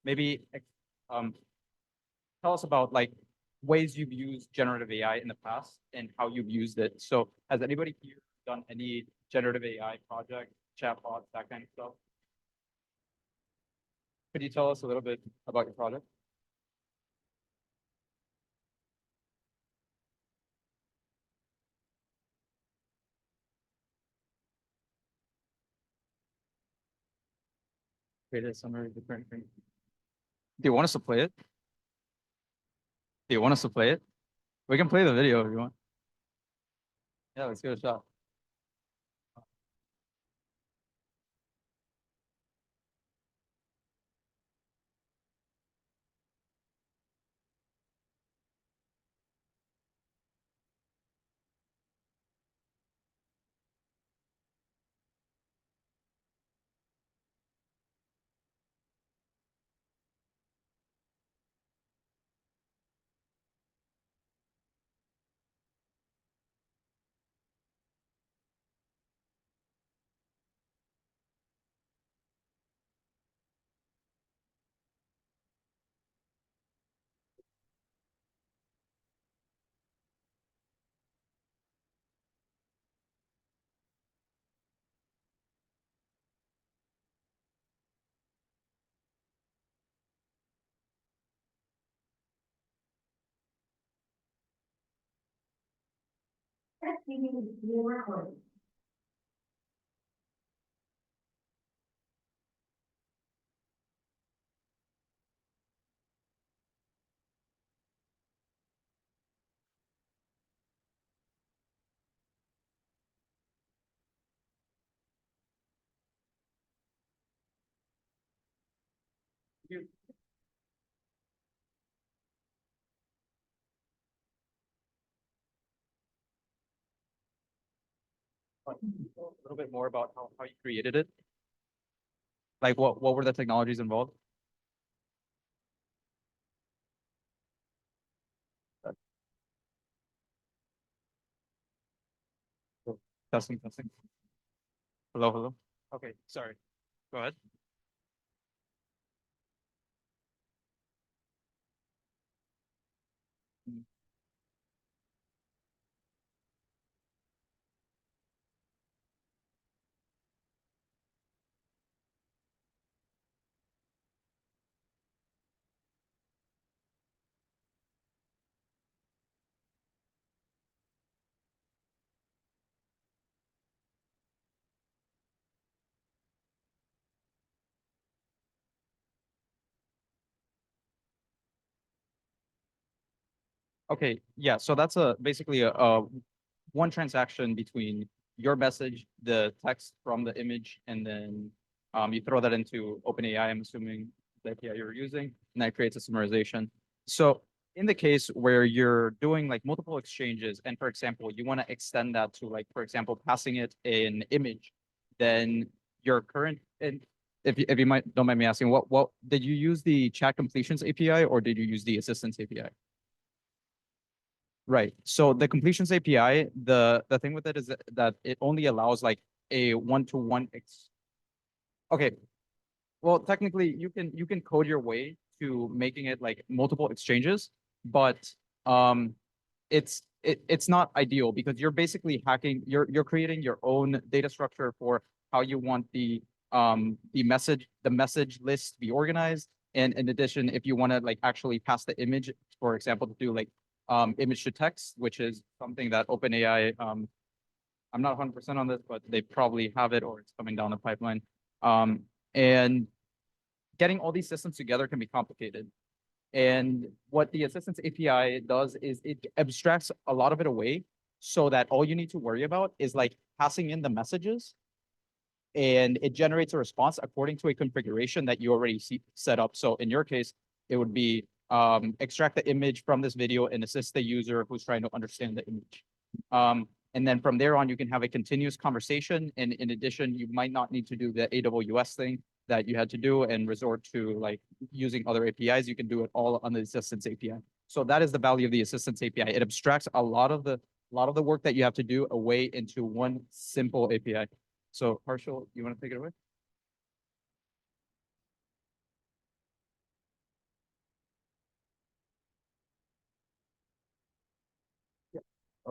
maybe um, tell us about like ways you've used generative AI in the past and how you've used it. So has anybody here done any generative AI project, chatbots, that kind of stuff? Could you tell us a little bit about your project? Create a summary of the current thing. Do you want us to play it? Do you want us to play it? We can play the video if you want. Yeah, let's give it a shot. You a little bit more about how you created it? Like what were the technologies involved? Uh, Testing, testing. Hello, hello. Okay, sorry. Go ahead. Mm. Okay, yeah, so that's a basically a one transaction between your message, the text from the image, and then you throw that into OpenAI, I'm assuming the API you're using, and that creates a summarization. So in the case where you're doing like multiple exchanges, and for example, you want to extend that to like, for example, passing it an image, then your current, and if you might don't mind me asking, what did you use the chat completions API or did you use the assistance API? Right. So the completions API, the thing with it is that it only allows like a one-to-one okay. Well, technically you can code your way to making it like multiple exchanges, but um it's not ideal because you're basically hacking, you're creating your own data structure for how you want the message list to be organized. And in addition, if you want to like actually pass the image, for example, to do like image to text, which is something that OpenAI I'm not 100% on this, but they probably have it or it's coming down the pipeline. And getting all these systems together can be complicated. And what the assistance API does is it abstracts a lot of it away so that all you need to worry about is like passing in the messages and it generates a response according to a configuration that you already set up. So in your case, it would be extract the image from this video and assist the user who's trying to understand the image. And then from there on, you can have a continuous conversation. And in addition, you might not need to do the AWS thing that you had to do and resort to like using other APIs. You can do it all on the assistance API. So that is the value of the assistance API. It abstracts a lot of the work that you have to do away into one simple API. So Harshal, you want to take it away?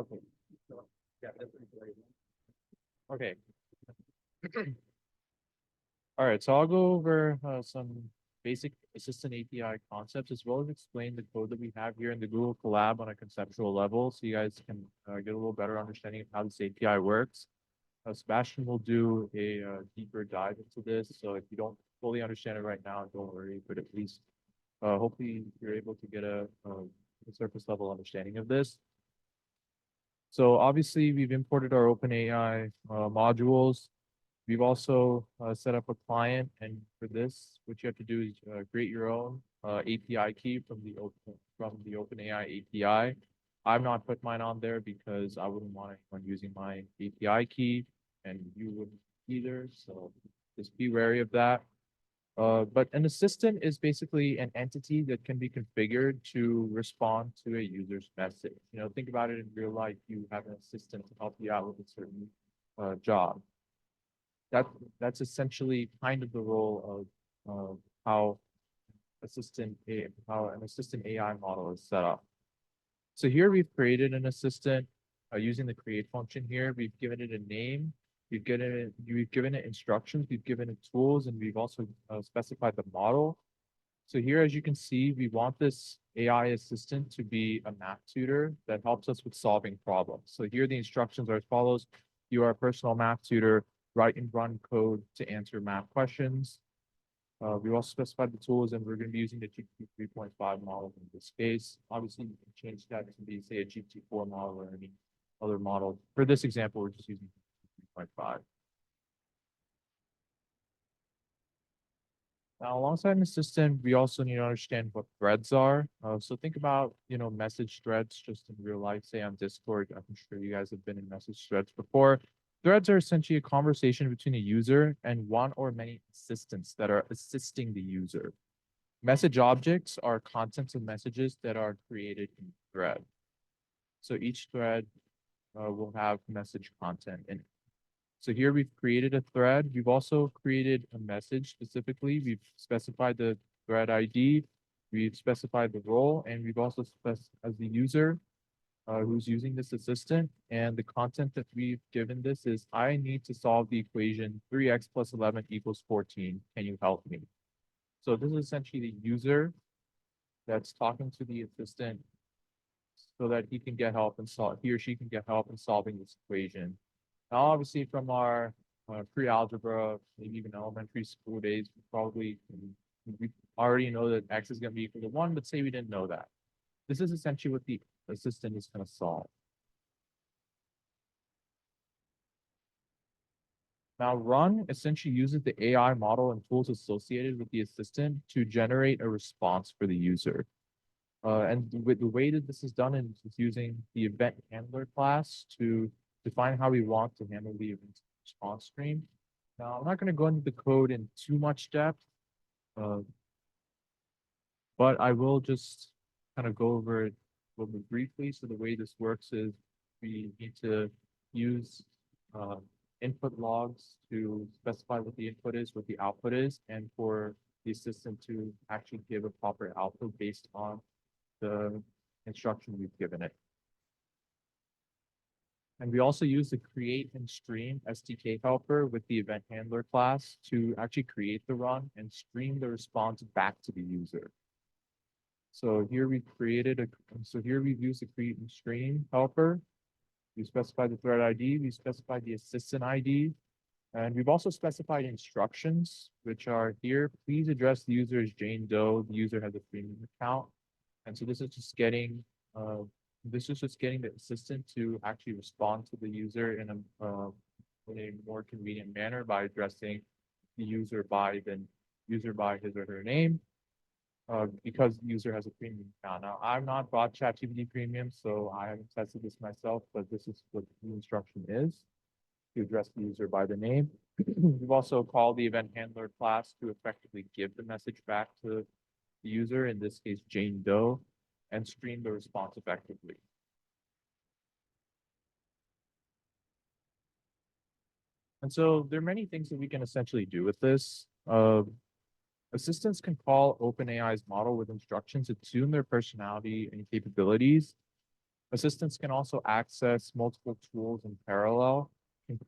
Okay. So, yeah, that's great. Okay. All right, so I'll go over some basic assistant API concepts as well as explain the code that we have here in the Google Colab on a conceptual level so you guys can get a little better understanding of how this API works. Sebastian will do a deeper dive into this, so if you don't fully understand it right now, don't worry, but at least hopefully you're able to get a surface level understanding of this. So obviously we've imported our OpenAI modules. We've also set up a client, and for this, what you have to do is create your own API key from the OpenAI API. I've not put mine on there because I wouldn't want anyone using my API key, and you wouldn't either. So just be wary of that. But an assistant is basically an entity that can be configured to respond to a user's message. You know, think about it in real life. You have an assistant to help you out with a certain job. That that's essentially kind of the role of how how an assistant AI model is set up. So here we've created an assistant using the create function here. We've given it a name. We've given it instructions. We've given it tools, and we've also specified the model. So here, as you can see, we want this AI assistant to be a math tutor that helps us with solving problems. So here the instructions are as follows. You are a personal math tutor, write and run code to answer math questions. We also specified the tools, and we're going to be using the GPT 3.5 model in this case. Obviously, you can change that to be, say, a GPT 4 model or any other model. For this example, we're just using 3.5. Now, alongside an assistant, we also need to understand what threads are. So think about, message threads just in real life, say on Discord. I'm sure you guys have been in message threads before. Threads are essentially a conversation between a user and one or many assistants that are assisting the user. Message objects are contents of messages that are created in thread. So each thread will have message content in it. So here we've created a thread. We've also created a message specifically. We've specified the thread ID. We've specified the role, and we've also specified as the user who's using this assistant. And the content that we've given this is, I need to solve the equation 3x plus 11 equals 14. Can you help me? So this is essentially the user that's talking to the assistant so that he can get help and solve, he or she can get help in solving this equation. Now, obviously, from our pre-algebra, maybe even elementary school days, we already know that x is going to be equal to 1, but say we didn't know that. This is essentially what the assistant is going to solve. Now, run essentially uses the AI model and tools associated with the assistant to generate a response for the user. And with the way that this is done is using the event handler class to define how we want to handle the event response stream. Now, I'm not going to go into the code in too much depth, but I will just kind of go over it a little bit briefly. So the way this works is we need to use input logs to specify what the input is, what the output is, and for the assistant to actually give a proper output based on the instruction we've given it. And we also use the create and stream SDK helper with the event handler class to actually create the run and stream the response back to the user. So here we've used the create and stream helper. We specified the thread ID, we specified the assistant ID, and we've also specified instructions, which are here. Please address the user as Jane Doe. The user has a premium account. And so this is just getting the assistant to actually respond to the user in a more convenient manner by addressing the user by his or her name, because the user has a premium account. Now, I've not bought ChatGPT Premium, so I haven't tested this myself, but this is what the instruction is, to address the user by the name. We've also called the event handler class to effectively give the message back to the user, in this case, Jane Doe, and stream the response effectively. And so there are many things that we can essentially do with this. Assistants can call OpenAI's model with instructions to tune their personality and capabilities. Assistants can also access multiple tools in parallel, can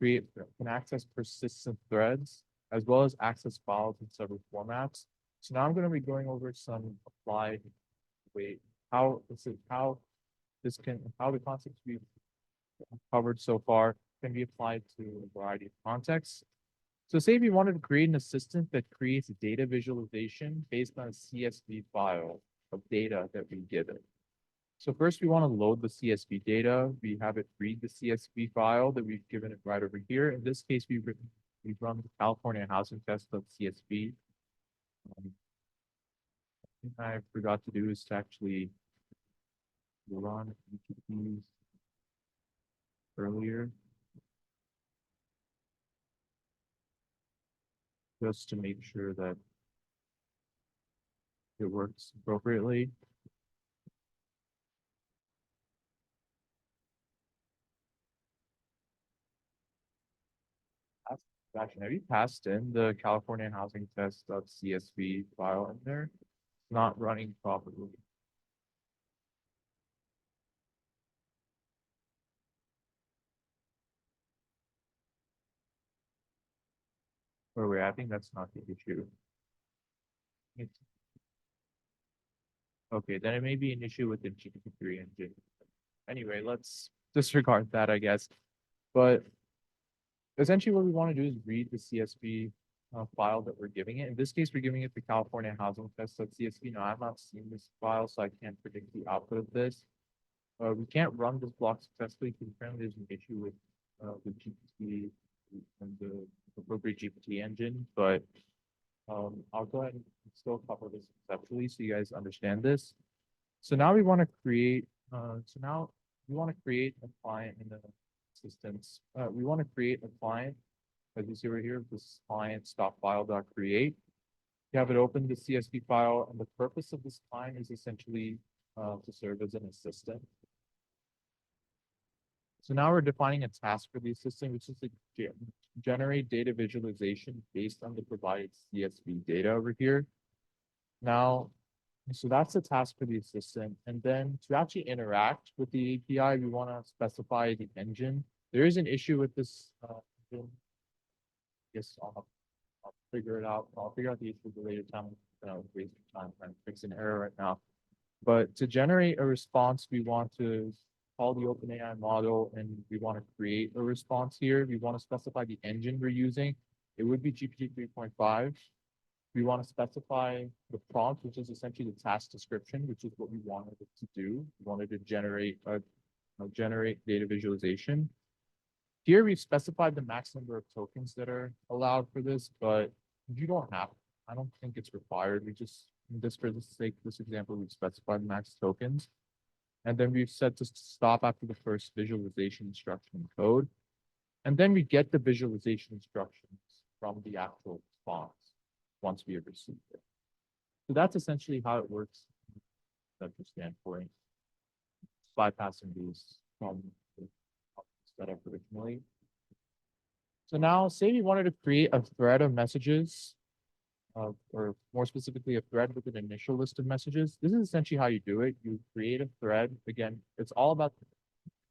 access persistent threads, as well as access files in several formats. So now I'm going to be going over some applied way, how the concepts we've covered so far can be applied to a variety of contexts. So say if you wanted to create an assistant that creates a data visualization based on a CSV file of data that we give it. So first we want to load the CSV data. We have it read the CSV file that we've given it right over here. In this case, we've run the California housing test.csv. Thing I forgot to do is to actually run each of these earlier, just to make sure that it works appropriately. Actually, have you passed in the California housing test.csv file in there? It's not running properly. Or wait, I think that's not the issue. Okay, then it may be an issue with the GPT-3 engine. Anyway, let's disregard that, I guess. But essentially what we want to do is read the CSV file that we're giving it. In this case, we're giving it the California housing test.csv. Now, I've not seen this file, so I can't predict the output of this. We can't run this block successfully because apparently there's an issue with the GPT and the appropriate GPT engine, but I'll go ahead and still cover this conceptually so you guys understand this. So now we want to create, a client in the assistance. We want to create a client, as you see right here, this client stop-file.create. You have it open the CSV file, and the purpose of this client is essentially to serve as an assistant. So now we're defining a task for the assistant, which is to generate data visualization based on the provided CSV data over here. Now, so that's the task for the assistant. And then to actually interact with the API, we want to specify the engine. There is an issue with this engine. Yes, I'll figure it out. I'll figure out the issue at a later time. Waste time trying to fix an error right now. But to generate a response, we want to call the OpenAI model and we want to create a response here. We want to specify the engine we're using. It would be GPT 3.5. We want to specify the prompt, which is essentially the task description, which is what we wanted it to do. We wanted to generate data visualization. Here we've specified the max number of tokens that are allowed for this, but you don't have, I don't think it's required. We just, for the sake of this example, we've specified max tokens. And then we've set to stop after the first visualization instruction code. And then we get the visualization instructions from the actual response once we have received it. So that's essentially how it works from the standpoint, bypassing these from the setup originally. So now say we wanted to create a thread of messages, or more specifically, a thread with an initial list of messages. This is essentially how you do it. You create a thread. Again, it's all about,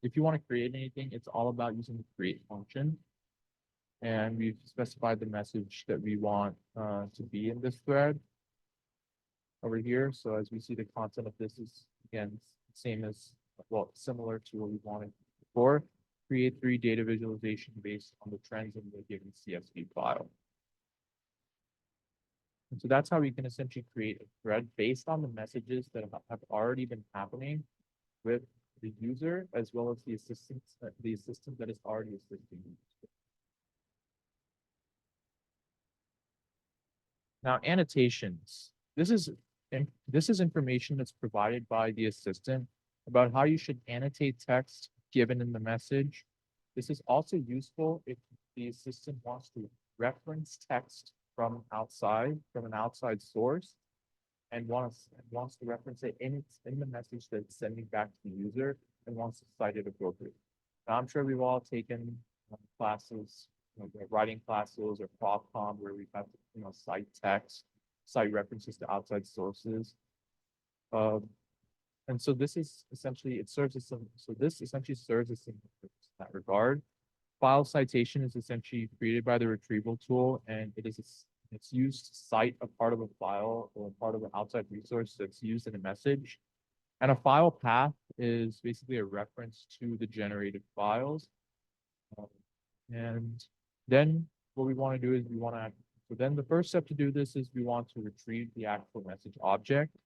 if you want to create anything, it's all about using the create function. And we've specified the message that we want to be in this thread over here. So as we see, the content of this is, again, same as, well, similar to what we wanted before. Create 3 data visualization based on the trends in the given CSV file. And so that's how we can essentially create a thread based on the messages that have already been happening with the user, as well as the assistant that is already assisting the user. Now, annotations. This is information that's provided by the assistant about how you should annotate text given in the message. This is also useful if the assistant wants to reference text from an outside source, and wants to reference it in the message that it's sending back to the user and wants to cite it appropriately. Now, I'm sure we've all taken classes, writing classes or ProfCom, where we've had to, cite text, cite references to outside sources. And so this is essentially, it serves as some, so this essentially serves as some purpose in that regard. File citation is essentially created by the retrieval tool, and it's used to cite a part of a file or a part of an outside resource that's used in a message. And a file path is basically a reference to the generated files. Um, And then what we want to do is so then the first step to do this is we want to retrieve the actual message object.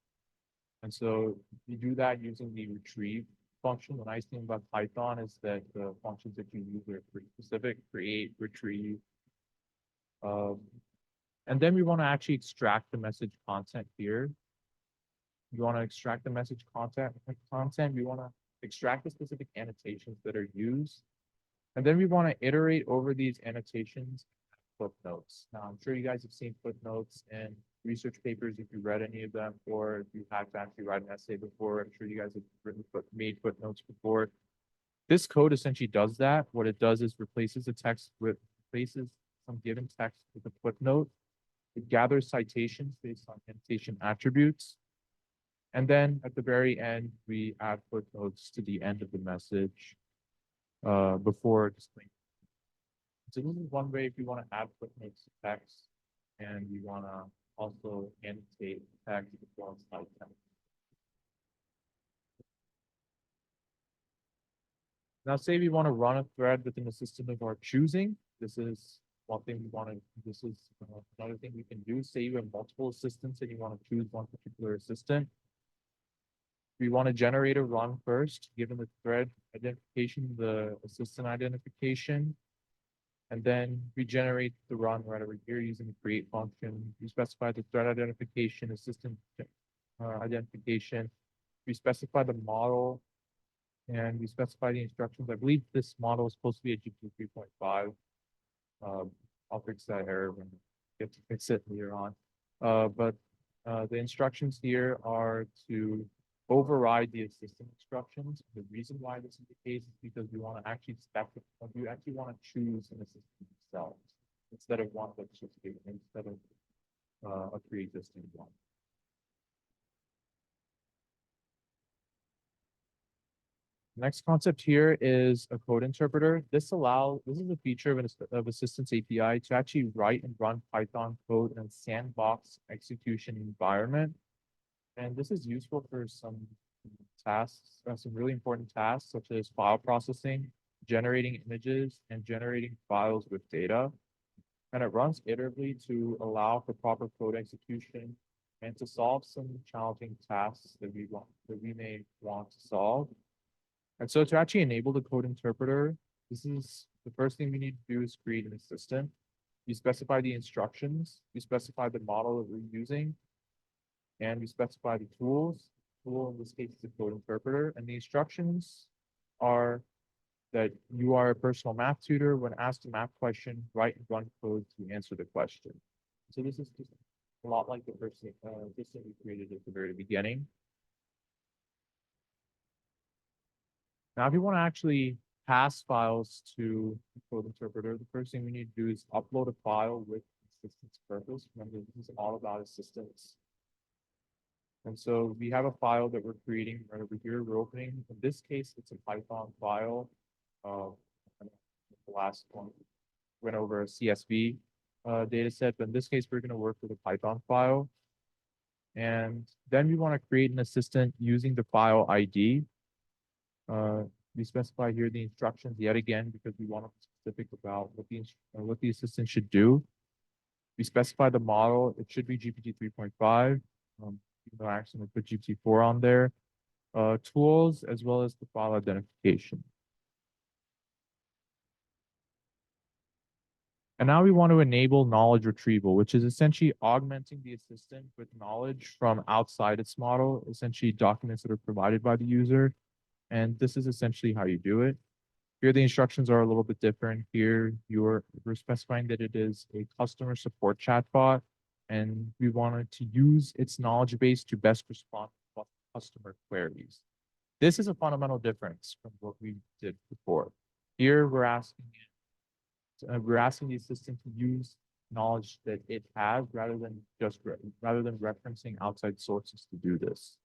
And so you do that using the retrieve function. The nice thing about Python is that the functions that you use are pretty specific: create, retrieve. Um, and then we want to actually extract the message content here. You want to extract the message content. We want to extract the specific annotations that are used. And then we want to iterate over these annotations, footnotes. Now, I'm sure you guys have seen footnotes in research papers if you read any of them, or if you had to actually write an essay before. I'm sure you guys have made footnotes before. This code essentially does that. What it does is replaces some given text with a footnote. It gathers citations based on annotation attributes. And then at the very end, we add footnotes to the end of the message before displaying. So this is one way if you want to add footnotes to text and you want to also annotate text as well as cite text. Now say we want to run a thread within a system of our choosing. This is one thing we want to, this is another thing we can do. Say you have multiple assistants and you want to choose one particular assistant. We want to generate a run first, given the thread identification, the assistant identification. And then we generate the run right over here using the create function. We specify the thread identification, assistant identification. We specify the model and we specify the instructions. I believe this model is supposed to be a GPT 3.5. I'll fix that error when I get to fix it later on. But the instructions here are to override the assistant instructions. The reason why this is the case is because we want to actually you actually want to choose an assistant yourself instead of one that's just given, instead of a pre-existing one. Next concept here is a code interpreter. This is a feature of Assistance API to actually write and run Python code in a sandbox execution environment. And this is useful for some tasks, some really important tasks, such as file processing, generating images, and generating files with data. And it runs iteratively to allow for proper code execution and to solve some challenging tasks that we may want to solve. And so to actually enable the code interpreter, this is the first thing we need to do is create an assistant. You specify the instructions, you specify the model that we're using, and we specify the tools. Tool in this case is a code interpreter, and the instructions are that you are a personal math tutor. When asked a math question, write and run code to answer the question. So this is just a lot like the person assistant we created at the very beginning. Now, if you want to actually pass files to the code interpreter, the first thing we need to do is upload a file with assistance purpose. Remember, this is all about assistance. And so we have a file that we're creating right over here. We're opening. In this case, it's a Python file. The last one went over a CSV data set, but in this case, we're going to work with a Python file. And then we want to create an assistant using the file ID. We specify here the instructions yet again because we want to be specific about what the assistant should do. We specify the model. It should be GPT 3.5. Even though I accidentally put GPT 4 on there. Tools as well as the file identification. And now we want to enable knowledge retrieval, which is essentially augmenting the assistant with knowledge from outside its model, essentially documents that are provided by the user. And this is essentially how you do it. Here, the instructions are a little bit different. Here, we're specifying that it is a customer support chatbot, and we wanted to use its knowledge base to best respond to customer queries. This is a fundamental difference from what we did before. Here, we're asking the assistant to use knowledge that it has rather than referencing outside sources to do this.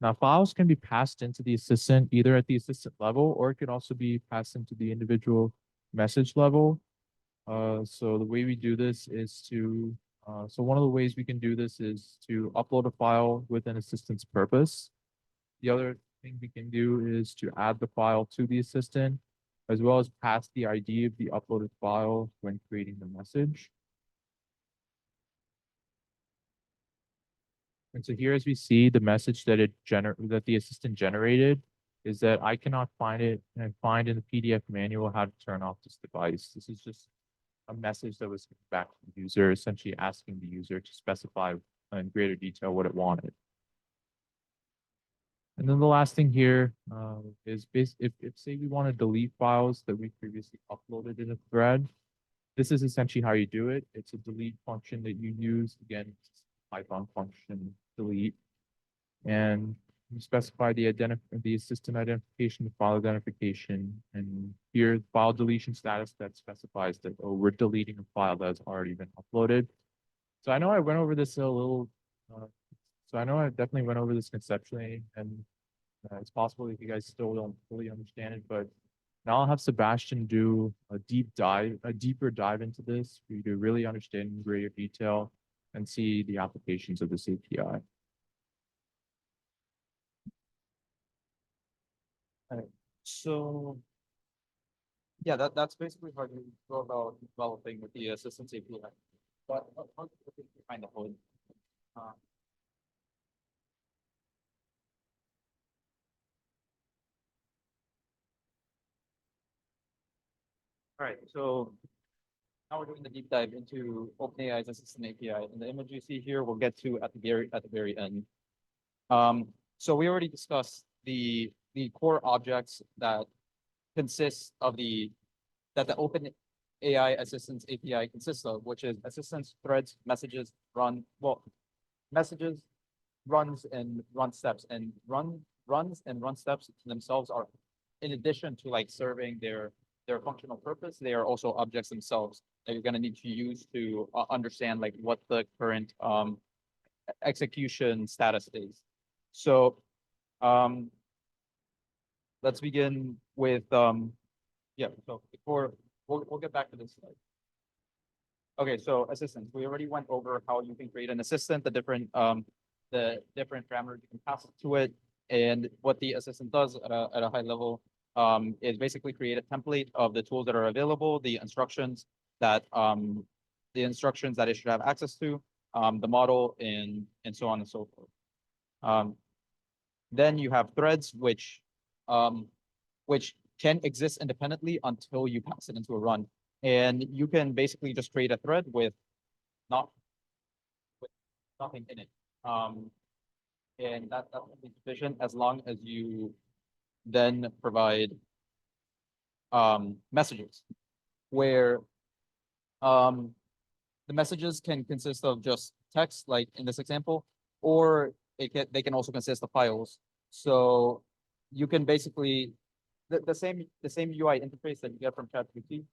Now, files can be passed into the assistant either at the assistant level, or it could also be passed into the individual message level. So the way we do this is so one of the ways we can do this is to upload a file with an assistant's purpose. The other thing we can do is to add the file to the assistant, as well as pass the ID of the uploaded file when creating the message. And so here, as we see, the message that that the assistant generated is that I cannot find it and find in the PDF manual how to turn off this device. This is just a message that was given back to the user, essentially asking the user to specify in greater detail what it wanted. And then the last thing here is if say we want to delete files that we previously uploaded in a thread, this is essentially how you do it. It's a delete function that you use. Again, it's a Python function delete, and you specify the assistant identification, the file identification, and here file deletion status that specifies that, oh, we're deleting a file that's already been uploaded. So I know I went over this a little. So I know I definitely went over this conceptually, and it's possible that you guys still don't fully understand it, but now I'll have Sebastian do a deeper dive into this for you to really understand in greater detail and see the applications of this API. So yeah, that's basically how you go about developing with the assistance API. But behind the hood. Uh, all right, so now we're doing the deep dive into OpenAI's assistant API, and the image you see here we'll get to at the very end. So we already discussed the core objects that consist of the OpenAI assistance API consists of, which is assistants, threads, messages, messages, runs, and run steps. And runs and run steps themselves are, in addition to like serving their functional purpose, they are also objects themselves that you're going to need to use to understand like what the current execution status is. So let's begin with yeah, so before we'll get back to this slide. Okay, so assistants. We already went over how you can create an assistant, the different parameters you can pass to it, and what the assistant does at a high level is basically create a template of the tools that are available, the instructions that it should have access to, the model, and so on and so forth. Then you have threads, which can exist independently until you pass it into a run. And you can basically just create a thread with nothing in it. And that's sufficient as long as you then provide messages where the messages can consist of just text, like in this example, or they can also consist of files. So you can basically the same UI interface that you get from ChatGPT.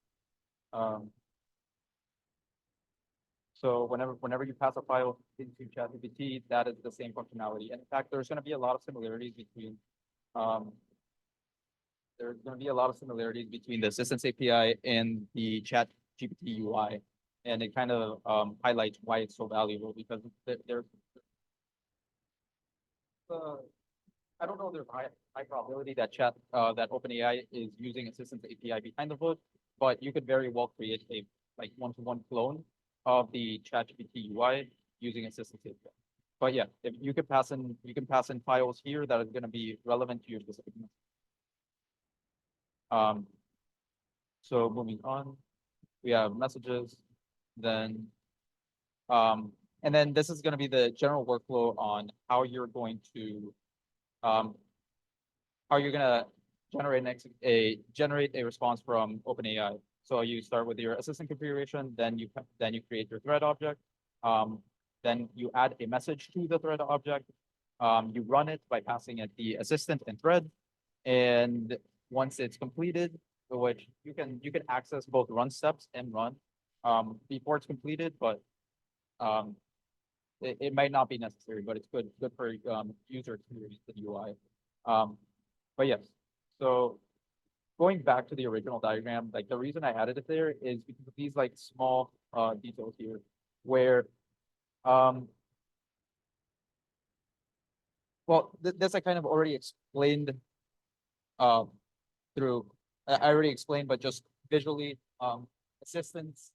So whenever you pass a file into ChatGPT, that is the same functionality. And in fact, there's going to be a lot of similarities between the Assistance API and the ChatGPT UI, and it kind of highlights why it's so valuable because there's I don't know, there's high probability that that OpenAI is using Assistance API behind the hood, but you could very well create a like one-to-one clone of the ChatGPT UI using Assistance API. But yeah, if you can pass in files here that are going to be relevant to your specific. So moving on, we have messages, then and then this is going to be the general workflow on how you're going to generate a response from OpenAI. So you start with your assistant configuration, then you create your thread object, then you add a message to the thread object, you run it by passing it the assistant and thread, and once it's completed, which you can access both run steps and run before it's completed, but it might not be necessary, but it's good for user experience and UI. But yes, so going back to the original diagram, like the reason I added it there is because of these like small details here where um well this I kind of already explained um through I already explained, but just visually assistance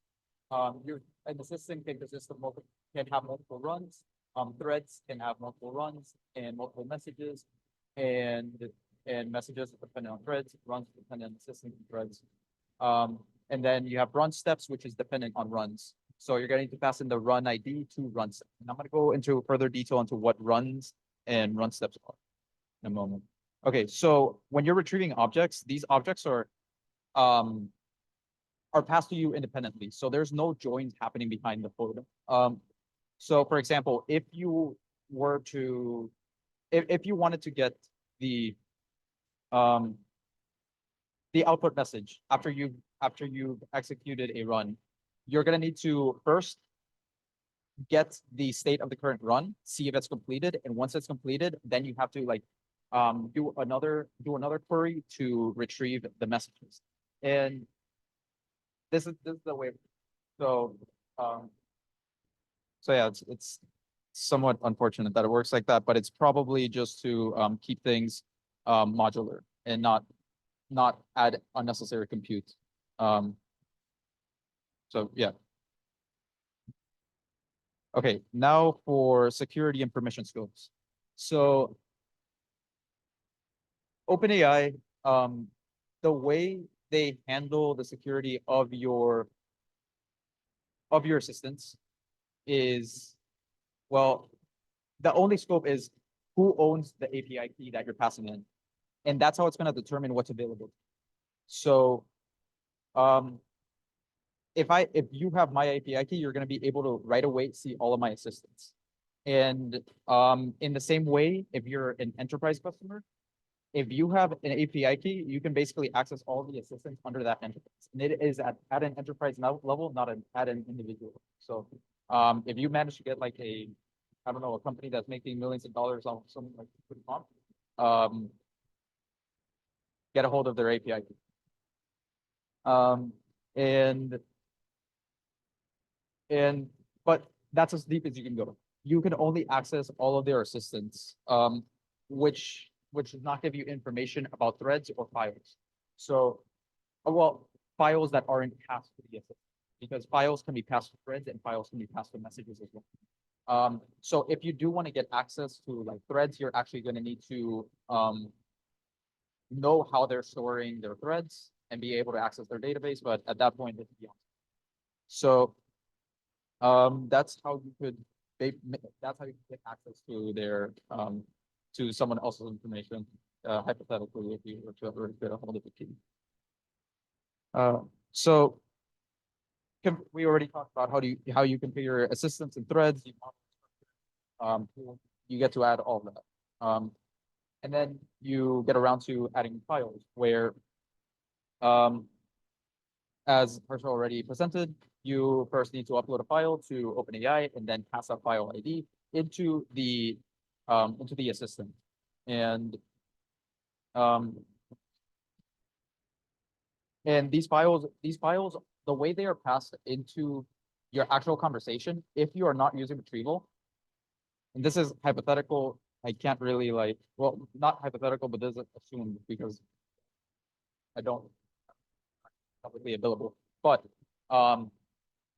your an assistant can consist of multiple can have multiple runs. Threads can have multiple runs and multiple messages and messages depending on threads, runs dependent on assistant threads. And then you have run steps, which is dependent on runs. So you're going to pass in the run ID to run step. And I'm going to go into further detail into what runs and run steps are in a moment. Okay, so when you're retrieving objects, these objects um are passed to you independently. So there's no joins happening behind the code. So for example, if you were to if you wanted to get the um the output message after you've executed a run, you're gonna need to first get the state of the current run, see if it's completed, and once it's completed, then you have to like do another query to retrieve the messages. And this is the way. So so yeah, it's somewhat unfortunate that it works like that, but it's probably just to keep things modular and not add unnecessary compute. So yeah. Okay, now for security and permission scopes. So OpenAI, the way they handle the security of your assistants is, well, the only scope is who owns the API key that you're passing in. And that's how it's going to determine what's available. So if you have my API key, you're going to be able to right away see all of my assistants. And in the same way, if you're an enterprise customer, if you have an API key, you can basically access all the assistants under that enterprise. And it is at an enterprise level, not at an individual. So if you manage to get like I don't know, a company that's making millions of dollars on something like get a hold of their API key. And but that's as deep as you can go. You can only access all of their assistants, which does not give you information about threads or files. So, well, files that aren't passed to the assistant, because files can be passed to threads and files can be passed to messages as well. So if you do want to get access to like threads, you're actually going to need to know how they're storing their threads and be able to access their database. But at that point, it's beyond. So that's how you could that's how you can get access to their to someone else's information, hypothetically, if you were to ever get a hold of the key. So we already talked about how you configure your assistants and threads. You get to add all of that. And then you get around to adding files where as Harsha already presented, you first need to upload a file to OpenAI and then pass that file ID into the assistant. And these files, the way they are passed into your actual conversation, if you are not using retrieval, and this is hypothetical, I can't really like, well, not hypothetical, but this is assumed because I don't publicly available. But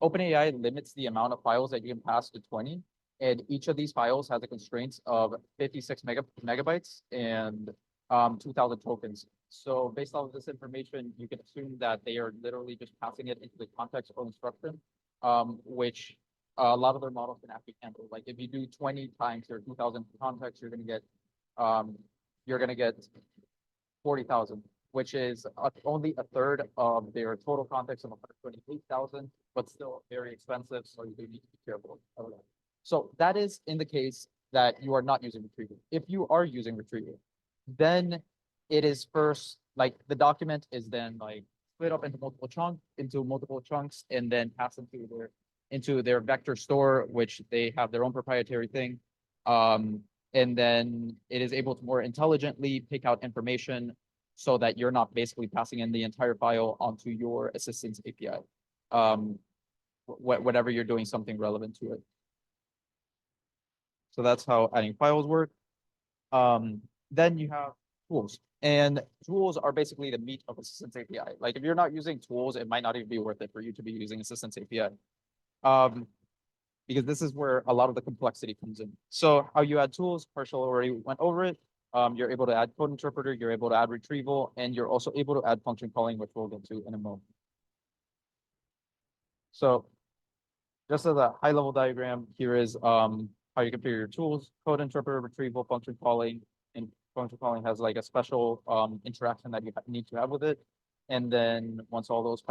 OpenAI limits the amount of files that you can pass to 20, and each of these files has a constraint of 56 megabytes and 2,000 tokens. So based on this information, you can assume that they are literally just passing it into the context or instruction, which a lot of their models can actually handle. Like if you do 20 times your 2,000 context, you're gonna get 40,000, which is only a third of their total context of 128,000, but still very expensive. So you need to be careful of that. So that is in the case that you are not using retrieval. If you are using retrieval, then it is first like the document is then like split up into multiple chunks and then passed into their vector store, which they have their own proprietary thing. And then it is able to more intelligently pick out information so that you're not basically passing in the entire file onto your assistance API. Whatever you're doing something relevant to it. So that's how adding files work. Then you have tools, and tools are basically the meat of Assistance API. Like if you're not using tools, it might not even be worth it for you to be using Assistance API. Because this is where a lot of the complexity comes in. So how you add tools, Partial already went over it. You're able to add code interpreter, you're able to add retrieval, and you're also able to add function calling, which we'll get to in a moment. So just as a high level diagram, here is how you configure your tools, code interpreter, retrieval, function calling, and function calling has like a special interaction that you need to have with it. And then once all those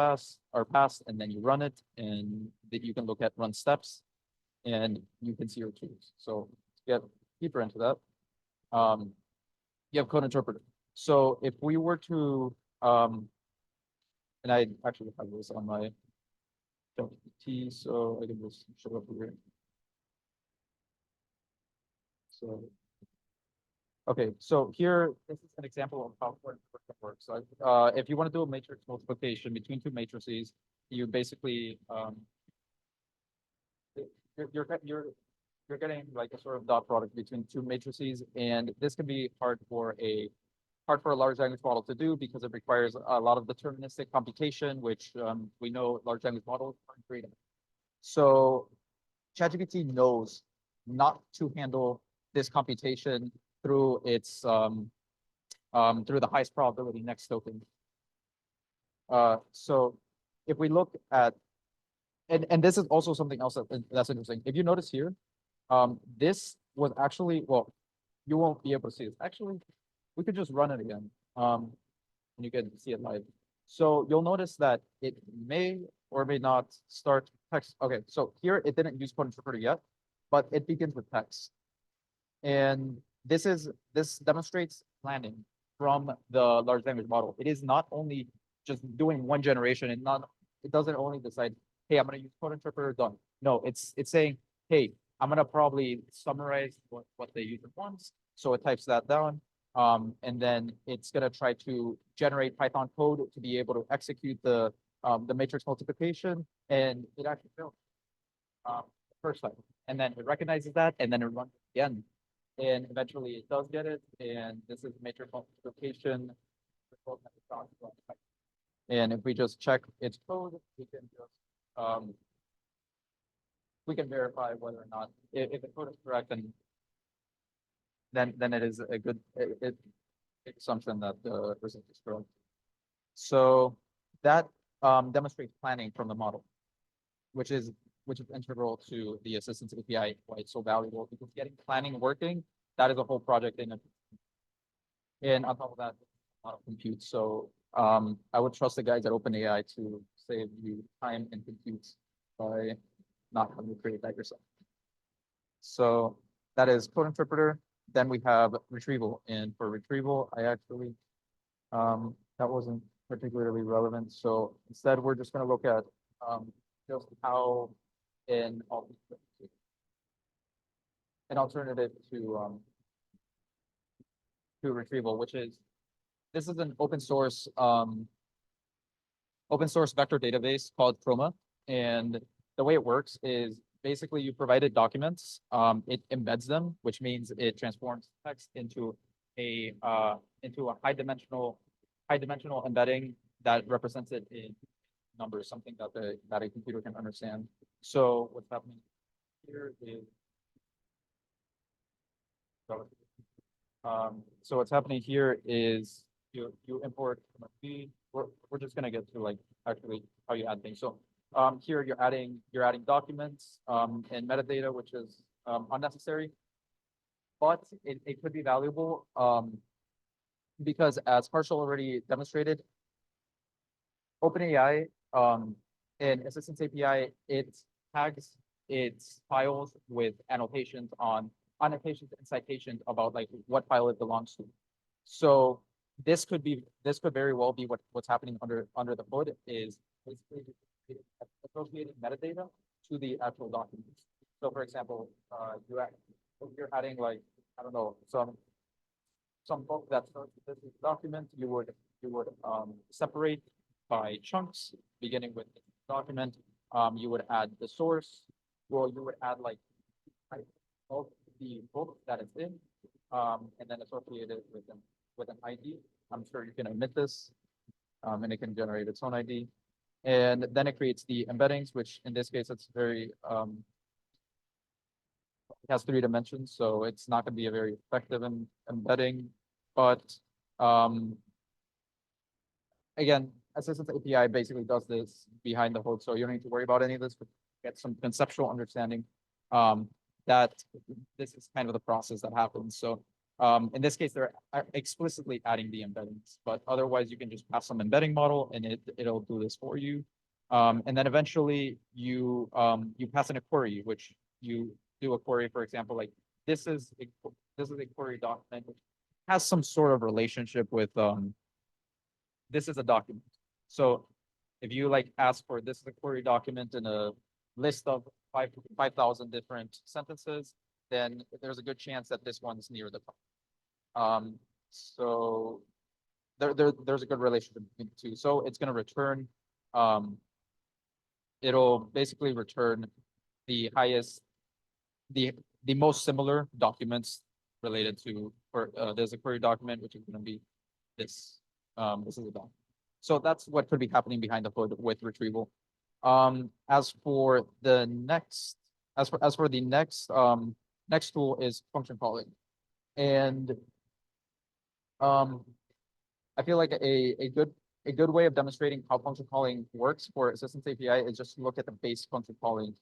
are passed, and then you run it, and that you can look at run steps, and you can see your tools. So to get deeper into that, you have code interpreter. So if we were to, and I actually have this on my T, so I can just show up here. So, okay, so here, this is an example of how code interpreter works. So, if you want to do a matrix multiplication between two matrices, you basically, you're getting like a sort of dot product between two matrices, and this can be hard for a large language model to do because it requires a lot of deterministic computation, which we know large language models aren't great at. So ChatGPT knows not to handle this computation through its through the highest probability next token. So if we look at, and this is also something else that's interesting. If you notice here, this was actually, well, you won't be able to see this. Actually, we could just run it again. And you can see it live. So you'll notice that it may or may not start text. Okay, so here it didn't use code interpreter yet, but it begins with text. And this demonstrates planning from the large language model. It is not only just doing one generation, and it doesn't only decide, hey, I'm gonna use code interpreter, done. No, it's saying, hey, I'm gonna probably summarize what they use at once. So it types that down. And then it's gonna try to generate Python code to be able to execute the matrix multiplication, and it actually fails the first time. And then it recognizes that, and then it runs it again. And eventually it does get it, and this is matrix multiplication. And if we just check its code, we can verify whether or not if the code is correct, and then it is a good assumption that the result is correct. So that demonstrates planning from the model, which is integral to the assistance API, why it's so valuable, because getting planning working, that is a whole project in it. And on top of that, a lot of compute. So I would trust the guys at OpenAI to save you time and compute by not having to create that yourself. So that is code interpreter. Then we have retrieval. And for retrieval, I actually, that wasn't particularly relevant. So instead, we're just going to look at just how an alternative to retrieval, which is, this is an open source vector database called Chroma. And the way it works is basically you provided documents, it embeds them, which means it transforms text into a high dimensional embedding that represents it in numbers, something that a computer can understand. So what's happening here is, so what's happening here is you import B. We're just gonna get to like actually how you add things. So here you're adding documents and metadata, which is unnecessary, but it could be valuable because, as Harshal already demonstrated, OpenAI and Assistance API, it tags its files with annotations and citations about like what file it belongs to. So this could very well be what's happening under the hood, is basically associating metadata to the actual documents. So for example, if you're adding like, I don't know, some book that starts with this document, you would separate by chunks, beginning with the document. You would add the source. Well, you would add like of the book that it's in, and then associate it with an ID. I'm sure you can omit this, and it can generate its own ID. And then it creates the embeddings, which in this case, it's very, it has 3 dimensions, so it's not going to be a very effective embedding. But again, Assistance API basically does this behind the hood, so you don't need to worry about any of this, but get some conceptual understanding that this is kind of the process that happens. So in this case, they're explicitly adding the embeddings, but otherwise you can just pass some embedding model and it'll do this for you. And then eventually you pass in a query, which you do a query, for example, like this is a query document which has some sort of relationship with this is a document. So if you like ask for this is a query document in a list of 5,000 different sentences, then there's a good chance that this one's near the top. So there's a good relationship between the two. So it's going to return, it'll basically return the highest, the most similar documents related to, or there's a query document, which is going to be this. This is a document. So that's what could be happening behind the hood with retrieval. As for the next, next tool is function calling. And I feel like a good way of demonstrating how function calling works for Assistance API is just to look at the base function calling,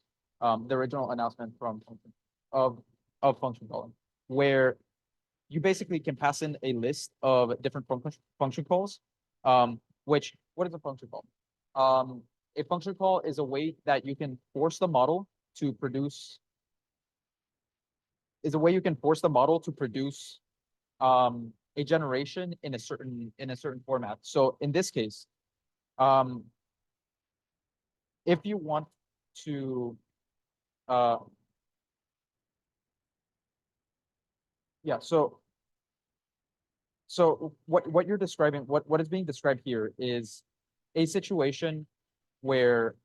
the original announcement from of function calling, where you basically can pass in a list of different function calls. Which, what is a function call? A function call is a way that you can force the model to produce, a generation in a certain format. So in this case, if you want to, yeah, so what you're describing, what is being described here is a situation where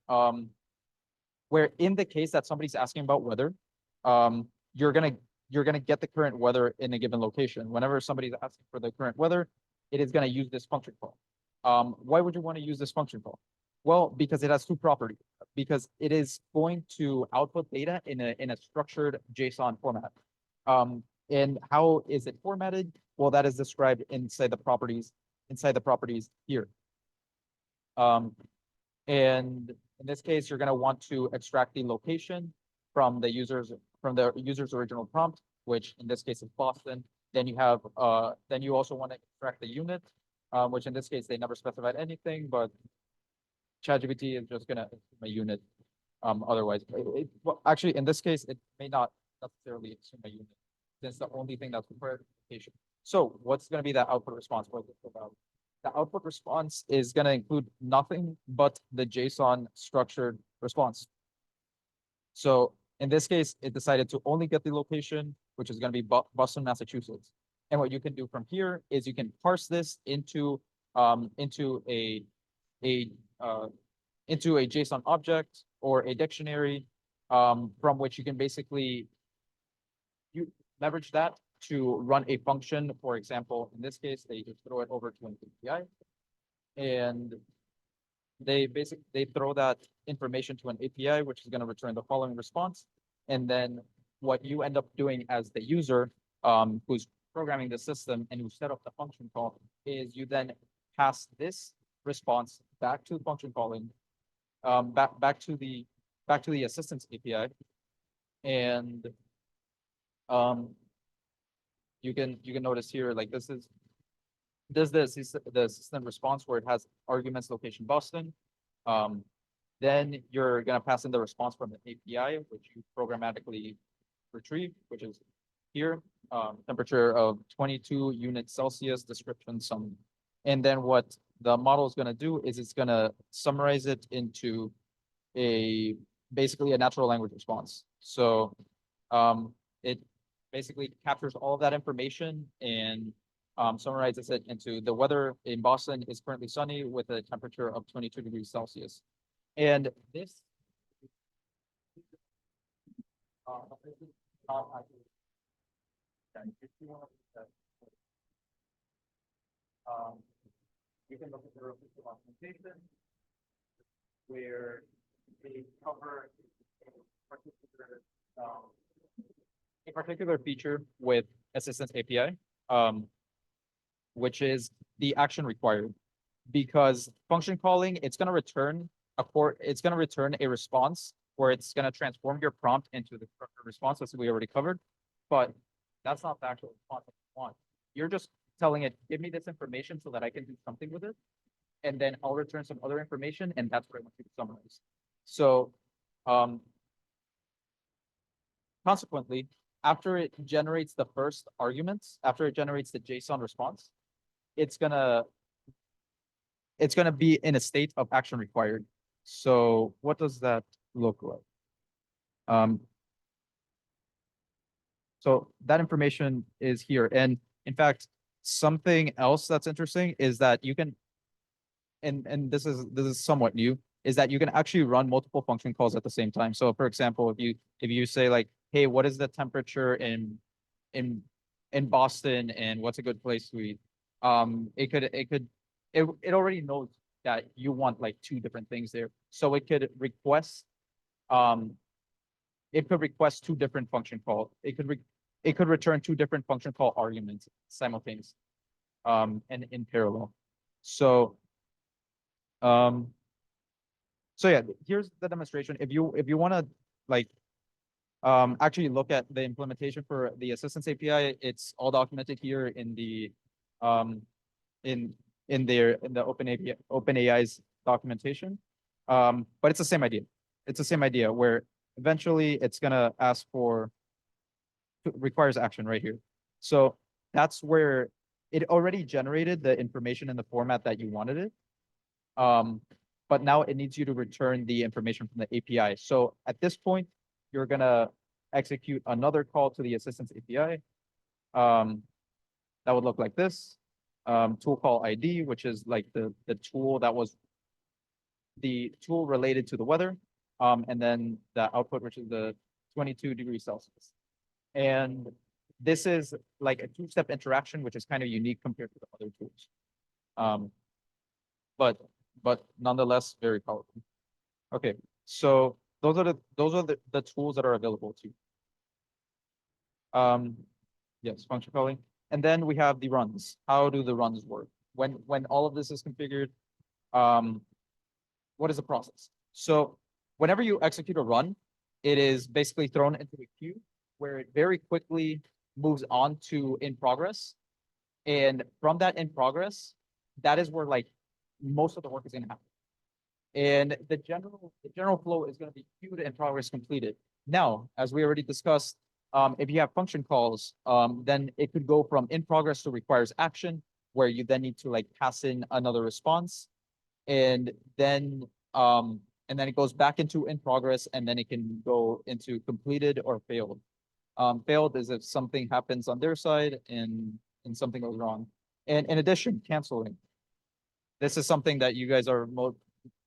in the case that somebody's asking about weather, you're gonna get the current weather in a given location. Whenever somebody's asking for the current weather, it is gonna use this function call. Why would you want to use this function call? Well, because it has 2 properties. Because it is going to output data in a structured JSON format. And how is it formatted? Well, that is described inside the properties here. And in this case, you're going to want to extract the location from the user's original prompt, which in this case is Boston. Then you have then you also want to extract the unit, which in this case they never specified anything, but ChatGPT is just going to assume a unit. Otherwise, well, actually in this case it may not necessarily assume a unit, since the only thing that's required is location. So what's going to be the output response for this about? The output response is going to include nothing but the JSON structured response. So in this case, it decided to only get the location, which is going to be Boston, Massachusetts. And what you can do from here is you can parse this into a JSON object or a dictionary, from which you can basically leverage that to run a function. For example, in this case, they just throw it over to an API, and they throw that information to an API, which is going to return the following response. And then what you end up doing as the user, who's programming the system and who set up the function call, is you then pass this response back to function calling, back to the Assistance API, and you can notice here, like this is the system response where it has arguments location Boston. Then you're gonna pass in the response from the API, which you programmatically retrieve, which is here, temperature of 22 units Celsius, description some. And then what the model is gonna do is it's gonna summarize it into a basically a natural language response. So it basically captures all of that information and summarizes it into the weather in Boston is currently sunny with a temperature of 22 degrees Celsius. And this this is not actually if you want to you can look at the official documentation where they cover particular um, a particular feature with Assistance API, which is the action required. Because function calling, it's going to return it's going to return a response where it's going to transform your prompt into the response that we already covered. But that's not the actual response that you want. You're just telling it, give me this information so that I can do something with it. And then I'll return some other information, and that's what I want you to summarize. So consequently, after it generates the first arguments, after it generates the JSON response, it's gonna be in a state of action required. So what does that look like? So that information is here. And in fact, something else that's interesting is that you can, and this is somewhat new, is that you can actually run multiple function calls at the same time. So for example, if you say like, hey, what is the temperature in in Boston and what's a good place to eat? It already knows that you want like two different things there. So um it could request two different function calls. It could return two different function call arguments simultaneously and in parallel. So um so yeah, here's the demonstration. If you want to like actually look at the implementation for the Assistance API, it's all documented here in the um in in the OpenAI's documentation. But it's the same idea. It's the same idea where eventually it's gonna ask for requires action right here. So that's where it already generated the information in the format that you wanted it. But now it needs you to return the information from the API. So at this point, you're gonna execute another call to the Assistance API. That would look like this. Tool call ID, which is like the tool that was the tool related to the weather. And then the output, which is the 22 degrees Celsius. And this is like a two-step interaction, which is kind of unique compared to the other tools. But nonetheless, very powerful. Okay, so those are the tools that are available to you. Yes, function calling. And then we have the runs. How do the runs work? When all of this is configured, what is the process? So whenever you execute a run, it is basically thrown into a queue where it very quickly moves on to in progress. And from that in progress, that is where like most of the work is gonna happen. And the general flow is going to be queued and progress completed. Now, as we already discussed, if you have function calls, then it could go from in progress to requires action, where you then need to like pass in another response, and then it goes back into in progress, and then it can go into completed or failed. Failed is if something happens on their side and something goes wrong. And in addition, canceling. This is something that you guys are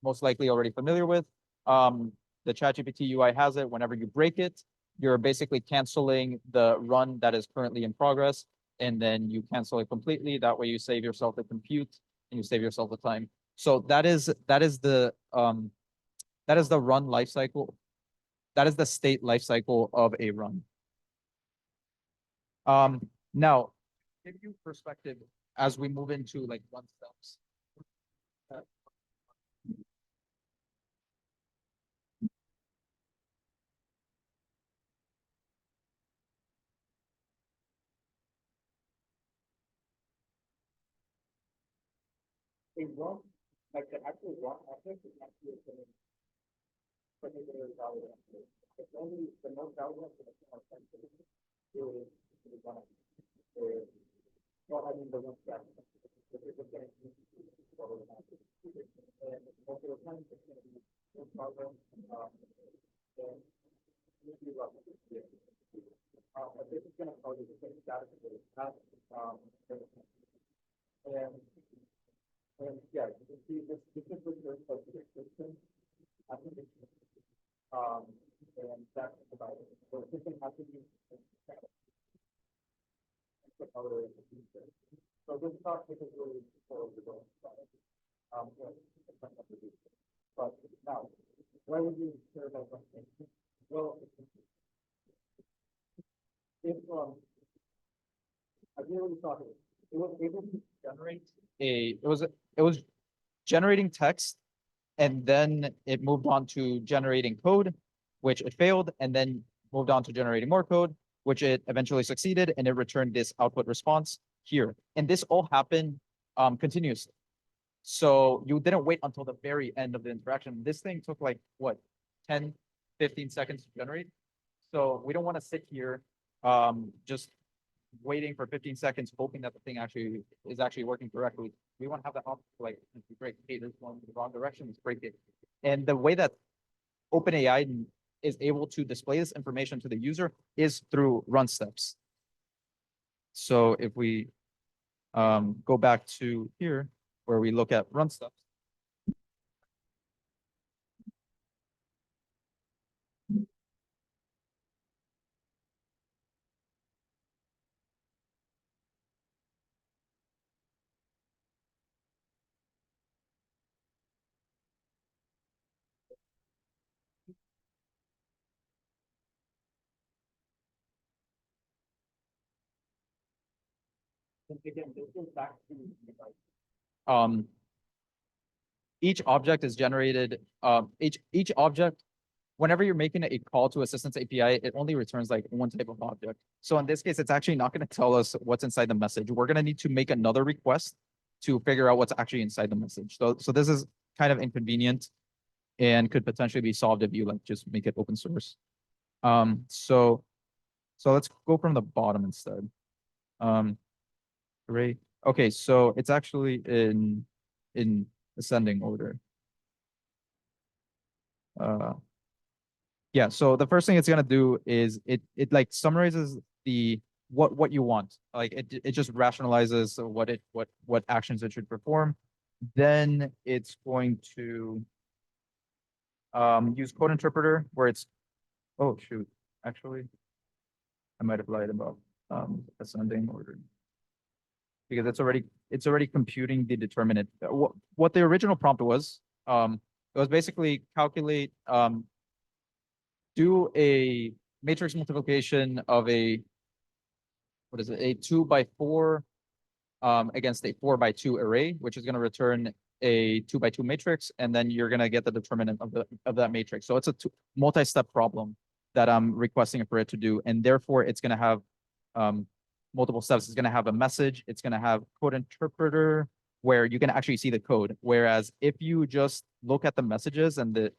most likely already familiar with. The ChatGPT UI has it. Whenever you break it, you're basically canceling the run that is currently in progress, and then you cancel it completely. That way you save yourself the compute and you save yourself the time. So that is the run lifecycle. That is the state lifecycle of a run. Now, give you perspective as we move into like run steps. A run, like the actual run object is actually a particular value. It's only the most valuable for the is the run. Well, I mean the one step. And most of the time it's going to be in progress. This is gonna cause you to take status of the past, and, yeah, you can see this is the first of the system. I think it's, and that's about it. So this thing has to be. So this topic is really for the goal. Yeah, but now, why would you care about something? Well, if, I really thought it was able to generate it was generating text, and then it moved on to generating code, which it failed, and then moved on to generating more code, which it eventually succeeded, and it returned this output response here. And this all happened continuously. So you didn't wait until the very end of the interaction. This thing took like what, 10, 15 seconds to generate. So we don't want to sit here just waiting for 15 seconds, hoping that the thing actually is actually working correctly. We want to have the option to like break, hey, this one in the wrong direction, let's break it. And the way that OpenAI is able to display this information to the user is through run steps. So if we go back to here, where we look at run steps. Again, this goes back to each object is generated, each object, whenever you're making a call to Assistance API, it only returns like one type of object. So in this case, it's actually not going to tell us what's inside the message. We're going to need to make another request to figure out what's actually inside the message. So this is kind of inconvenient and could potentially be solved if you like just make it open source. So let's go from the bottom instead. Great. Okay, so it's actually in ascending order. Yeah, so the first thing it's gonna do is it like summarizes the what you want. Like it just rationalizes what actions it should perform. Then it's going to use code interpreter where it's, oh shoot, actually I might have lied about ascending order, because it's already computing the determinant. What the original prompt was, it was basically calculate do a matrix multiplication of a, what is it, a 2x4 against a 4x2 array, which is going to return a 2x2 matrix, and then you're going to get the determinant of that matrix. So it's a multi-step problem that I'm requesting for it to do, and therefore it's going to have multiple steps. It's going to have a message. It's going to have code interpreter where you can actually see the code. Whereas if you just look at the messages and the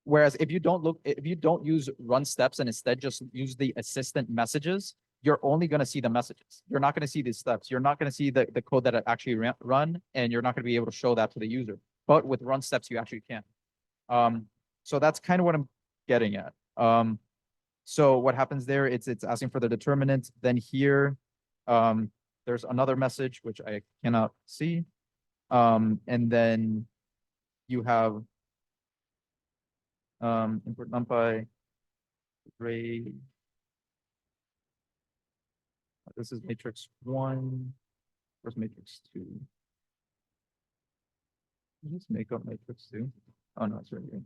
whereas if you don't use run steps and instead just use the assistant messages, you're only going to see the messages. You're not going to see the steps. You're not going to see the code that it actually run, and you're not going to be able to show that to the user. But with run steps, you actually can. So that's kind of what I'm getting at. So what happens there, it's asking for the determinant. Then here, there's another message, which I cannot see. And then you have import numpy array. This is matrix 1. Where's matrix 2? Let's make up matrix 2. Oh no, it's right here.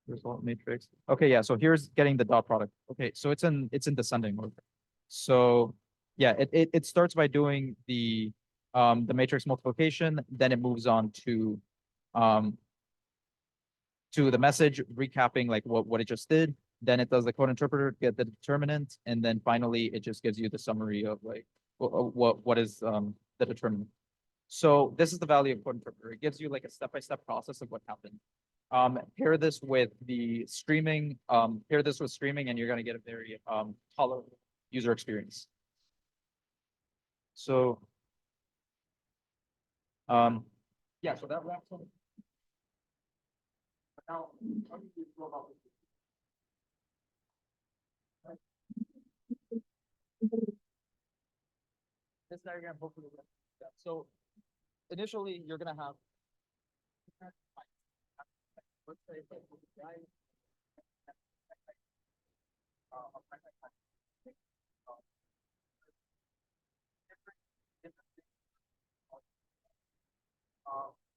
Result matrix. Okay, yeah. So here's getting the dot product. Okay, so it's in descending order. So yeah, it starts by doing the matrix multiplication, then it moves on to the message, recapping like what it just did. Then it does the code interpreter, get the determinant, and then finally it just gives you the summary of like what is the determinant. So this is the value of code interpreter. It gives you like a step-by-step process of what happened. Pair this with the streaming, and you're going to get a very tolerable user experience. So Yeah, so that wraps up. Now, how do you go about this diagram? Hopefully, so initially you're gonna have. Let's say,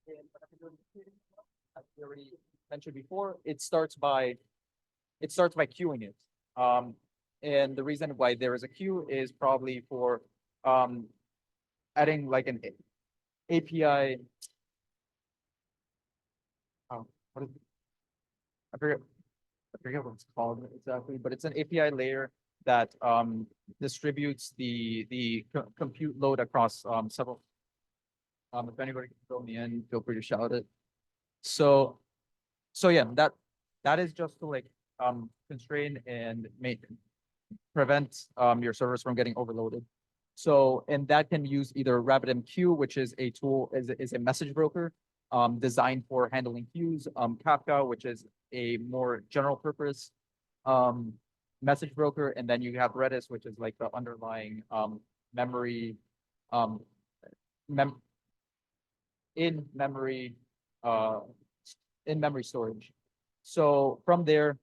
and as we already mentioned before, it starts by queuing it. And the reason why there is a queue is probably for adding like an API. What is, I forget, I forget what it's called exactly, but it's an API layer that distributes the compute load across several. If anybody can fill me in, feel free to shout it. So, so yeah, that is just to like constrain and make prevent your servers from getting overloaded. So, and that can use either RabbitMQ, which is a tool, is a message broker designed for handling queues, Kafka, which is a more general purpose message broker, and then you have Redis, which is like the underlying memory um, mem in memory uh, in memory storage. So from there,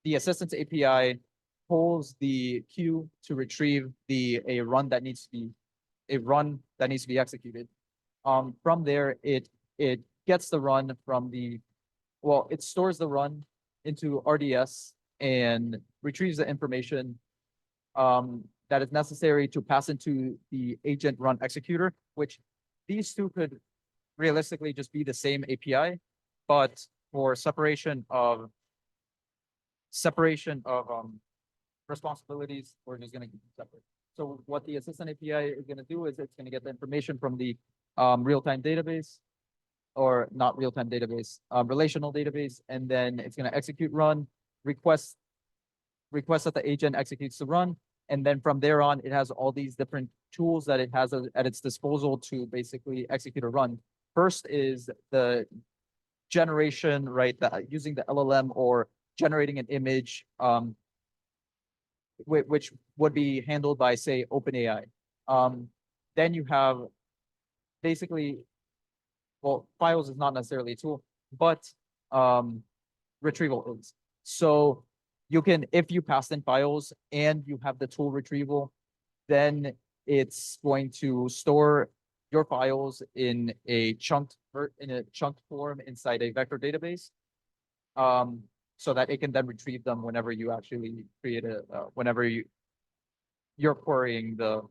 the assistance API pulls the queue to retrieve a run that needs to be executed. From there, it gets the run from it stores the run into RDS and retrieves the information that is necessary to pass into the agent run executor, which these two could realistically just be the same API, but for separation of responsibilities, we're just going to keep them separate. So what the assistant API is going to do is it's going to get the information from the real-time database, or not real-time database, relational database, and then it's going to execute run, request that the agent executes the run, and then from there on, it has all these different tools that it has at its disposal to basically execute a run. First is the generation, right? Using the LLM or generating an image, which would be handled by, say, OpenAI. Then you have basically, well, files is not necessarily a tool, but retrieval is. So you can, if you pass in files and you have the tool retrieval, then it's going to store your files in a chunked form inside a vector database, so that it can then retrieve them whenever you actually create whenever you're querying the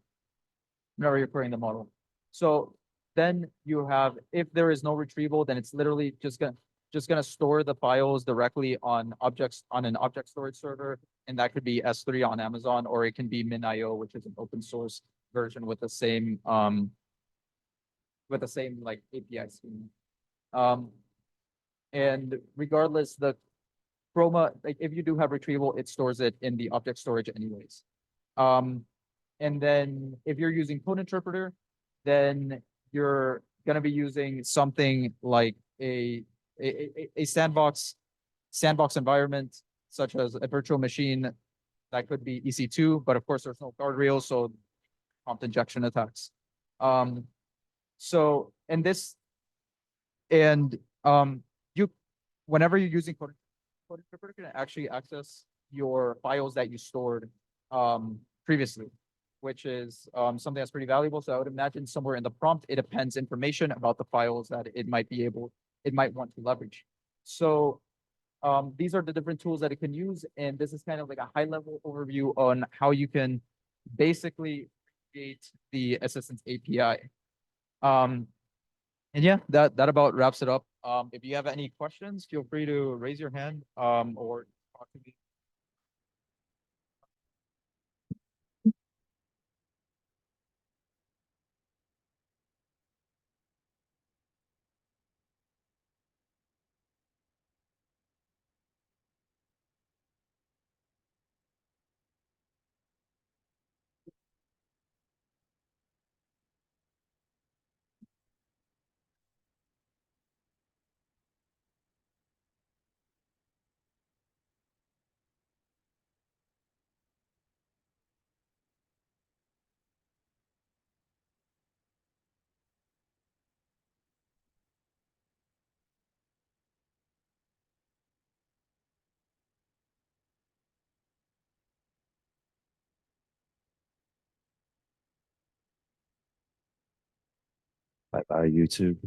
model. So then you have, if there is no retrieval, then it's literally just gonna store the files directly on an object storage server, and that could be S3 on Amazon, or it can be MinIO, which is an open source version with the same like API scheme. And regardless, the Chroma, like if you do have retrieval, it stores it in the object storage anyways. And then if you're using code interpreter, then you're gonna be using something like a sandbox environment, such as a virtual machine that could be EC2, but of course there's no guardrails, so prompt injection attacks. So in this, and you, whenever you're using code interpreter, can actually access your files that you stored previously, which is something that's pretty valuable. So I would imagine somewhere in the prompt, it appends information about the files that it might want to leverage. So these are the different tools that it can use, and this is kind of like a high-level overview on how you can basically create the assistance API. And yeah, that about wraps it up. If you have any questions, feel free to raise your hand or talk to me. Bye bye, YouTube.